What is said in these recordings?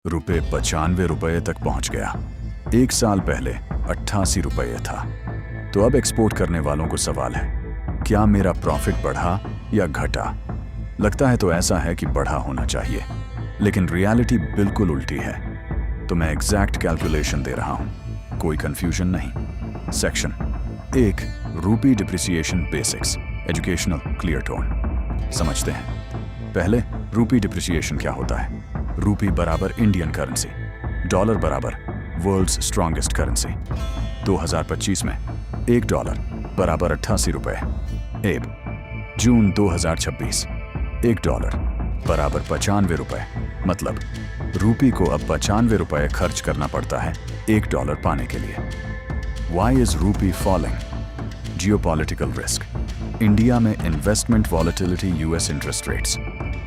रुपये 95 रुपये तक पहुंच गया। एक साल पहले 88 रुपये था। तो अब एक्सपोर्ट करने वालों को सवाल है, क्या मेरा प्रॉफिट बढ़ा या घटा? लगता है तो ऐसा है कि बढ़ा होना चाहिए, लेकिन रियलिटी बिल्कुल उल्टी है। तो मैं एग्जैक्ट कैलकुलेशन दे रहा हूं, कोई कंफ्यूजन नहीं। सेक्शन 1, रूपी depreciation basics, educational clear tone. समझते हैं। पहले रूपी डिप्रिसिएशन क्या होता है। रूपी बराबर इंडियन करेंसी, डॉलर बराबर वर्ल्ड्स स्ट्रॉन्गेस्ट करेंसी। 2025 में $1 बराबर 88 रुपये। एब जून 2026 $1 बराबर 95 रुपये। मतलब रूपी को अब 95 रुपये खर्च करना पड़ता है $1 पाने के लिए। वाई इज रूपी फॉलिंग? Geopolitical risk. इंडिया में investment volatility, US interest rates.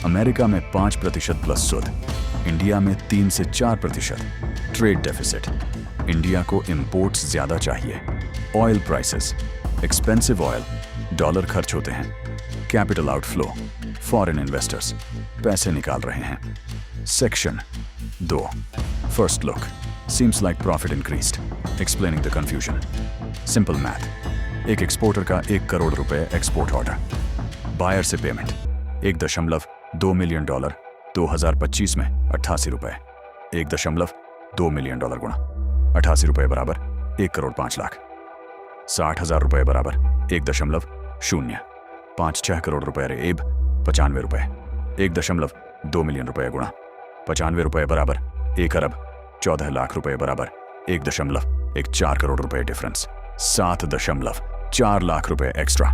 America में 5% प्लस सुद, इंडिया में 3 से 4%। ट्रेड डेफिसिट, इंडिया को इंपोर्ट्स ज्यादा चाहिए। Oil prices, expensive oil, dollar खर्च होते हैं। कैपिटल आउटफ्लो, फॉरेन इन्वेस्टर्स पैसे निकाल रहे हैं। Section 2, first look, seems like profit increased, explaining the confusion. Simple math. एक एक्सपोर्टर का 1 crore rupees export order, buyer से पेमेंट $1.2 मिलियन, 2025 में 88 रुपए। $1.2 मिलियन गुणा 88 रुपए बराबर 1,05,00,000। 60,000 रुपए बराबर 1.056 करोड़ रुपए। रे एब 95 रुपए। 1.2 मिलियन रुपए गुणा 95 रुपए बराबर 1,14,00,000 रुपए बराबर 1.14 करोड़ रुपए। डिफरेंस 7.4 लाख रुपए एक्स्ट्रा।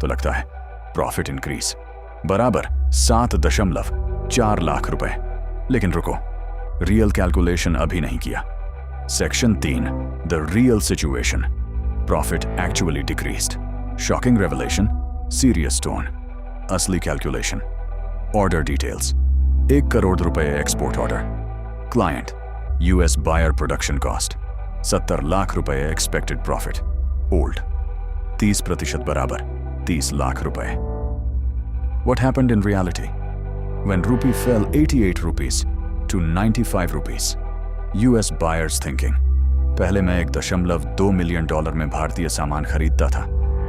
तो लगता है प्रॉफिट इंक्रीज बराबर 7.4 लाख रुपए। लेकिन रुको, रियल कैलकुलेशन अभी नहीं किया। Section 3, the real situation, profit actually decreased, shocking revelation, serious tone. असली calculation, order details. 1 crore rupees export order, client US buyer, production cost 70 lakh rupees, expected profit old 30% बराबर 30 लाख रुपए। What happened in reality? When rupee fell 88 rupees to 95 rupees, US buyers thinking, पहले मैं $1.2 million में भारतीय सामान खरीदता था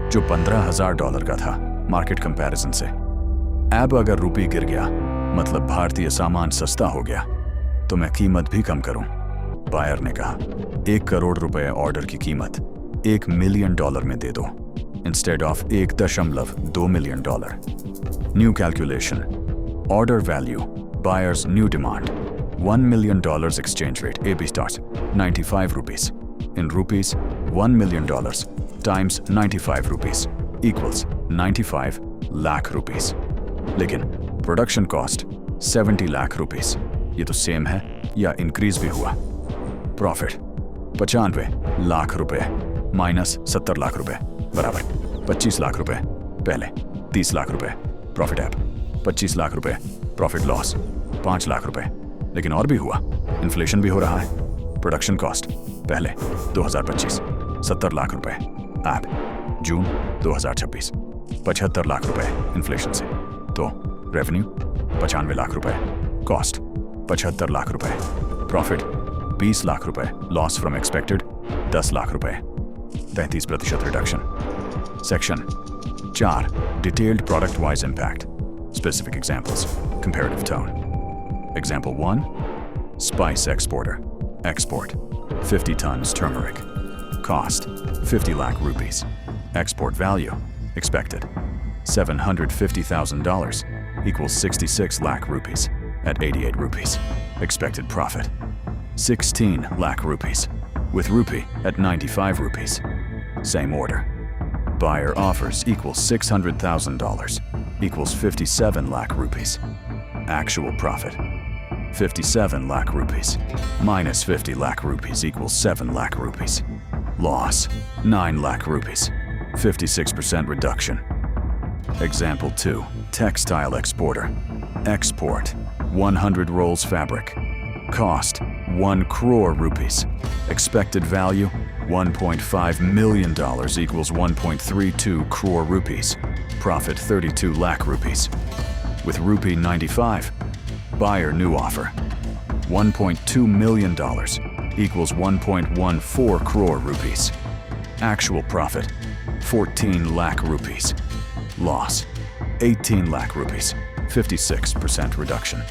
जो $15,000 का था मार्केट कंपैरिजन से। अब अगर रूपी गिर गया मतलब भारतीय सामान सस्ता हो गया, तो मैं कीमत भी कम करूं। बायर ने कहा 1 करोड़ रुपए ऑर्डर की कीमत $1 मिलियन में दे दो instead of $1.2 million. New calculation. Order value. Buyer's new demand. $1 million exchange rate. AB starts 95 rupees. In rupees, $1 million times 95 rupees equals 95 lakh rupees. लेकिन production cost 70 lakh rupees. ये तो सेम है या increase भी हुआ? Profit 95 lakh रुपए minus 70 lakh रुपए बराबर 25 लाख रुपए। पहले 30 लाख रुपए प्रॉफिट ऐप, 25 लाख रुपए प्रॉफिट लॉस, 5 लाख रुपए। लेकिन और भी हुआ, इन्फ्लेशन भी हो रहा है। प्रोडक्शन कॉस्ट पहले 2025 70 लाख रुपए, ऐप जून 2026 75 लाख रुपए इन्फ्लेशन से। तो रेवेन्यू 95 लाख रुपए, कॉस्ट 75 लाख रुपए, प्रॉफिट 20 लाख रुपए, लॉस फ्रॉम एक्सपेक्टेड 10 लाख रुपए, 33% reduction. Section 4, detailed product-wise impact. Specific examples. Comparative tone. Example 1, spice exporter. Export 50 tons turmeric. Cost 50 lakh rupees. Export value expected $750,000 equals 66 lakh rupees at 88 rupees. Expected profit 16 lakh rupees with rupee at 95 rupees. Same order. Buyer offers equals $600,000 equals 57 lakh rupees. Actual profit 57 lakh rupees minus 50 lakh rupees equals 7 lakh rupees. Loss 9 lakh rupees, 56% reduction. Example 2, textile exporter. Export 100 rolls fabric. Cost 1 crore rupees. Expected value $1.5 million equals 1.32 crore rupees. Profit 32 lakh rupees. With rupee 95, buyer new offer $1.2 million equals 1.14 crore rupees. Actual profit, 14 lakh rupees. Loss, 18 lakh rupees, 56% reduction.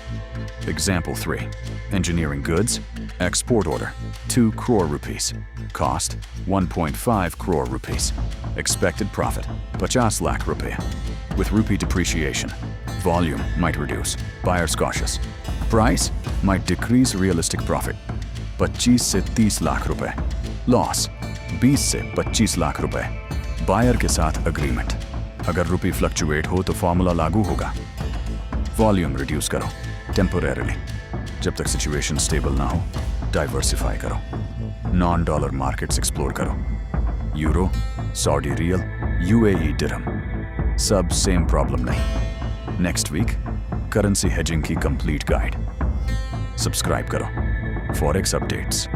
Example 3. Engineering goods, export order, 2 crore rupees. Cost, 1.5 crore rupees. Expected profit, 50 lakh rupees. With rupee depreciation, volume might reduce, buyers cautious. Price might decrease realistic profit, 25 से 30 लाख रुपए. Loss, 20 से 25 लाख रुपए. Buyer के साथ agreement. अगर रुपी fluctuate हो तो formula लागू होगा. वॉल्यूम रिड्यूस करो टेम्पोरेरली. जब तक सिचुएशन स्टेबल ना हो, डाइवर्सिफाई करो. नॉन डॉलर मार्केट्स एक्सप्लोर करो. यूरो, सऊदी रियल, यूएई दिरहम, सब सेम प्रॉब्लम नहीं. नेक्स्ट वीक करेंसी हेजिंग की कंप्लीट गाइड. सब्सक्राइब करो. Forex updates.